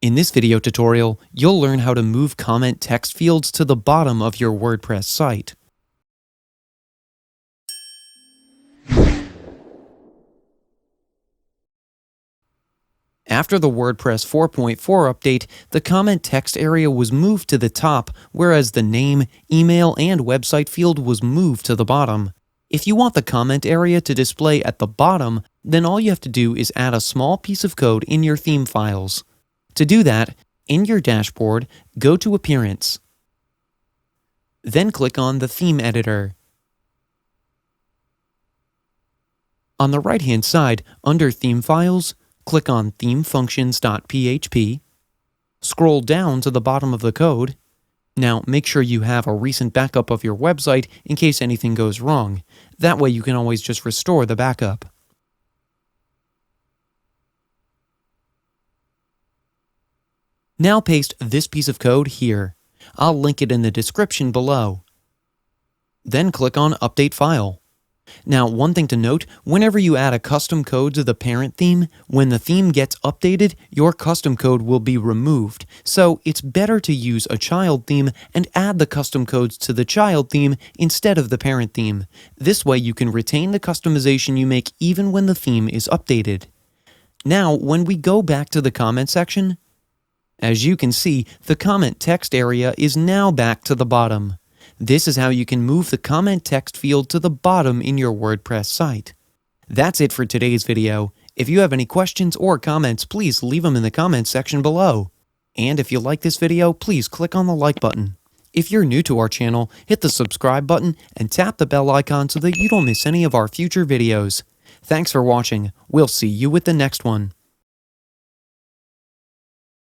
In this video tutorial, you'll learn how to move comment text fields to the bottom of your WordPress site. After the WordPress 4.4 update, the comment text area was moved to the top, whereas the name, email, and website field was moved to the bottom. If you want the comment area to display at the bottom, then all you have to do is add a small piece of code in your theme files. To do that, in your dashboard, go to Appearance. Then click on the Theme Editor. On the right-hand side, under Theme Files, click on themefunctions.php. Scroll down to the bottom of the code. Now, make sure you have a recent backup of your website in case anything goes wrong. That way you can always just restore the backup. Now paste this piece of code here. I'll link it in the description below. Then click on Update File. Now, one thing to note, whenever you add a custom code to the parent theme, when the theme gets updated, your custom code will be removed. So it's better to use a child theme and add the custom codes to the child theme instead of the parent theme. This way you can retain the customization you make even when the theme is updated. Now, when we go back to the comment section, as you can see, the comment text area is now back to the bottom. This is how you can move the comment text field to the bottom in your WordPress site. That's it for today's video. If you have any questions or comments, please leave them in the comments section below. And if you like this video, please click on the like button. If you're new to our channel, hit the subscribe button and tap the bell icon so that you don't miss any of our future videos. Thanks for watching. We'll see you with the next one.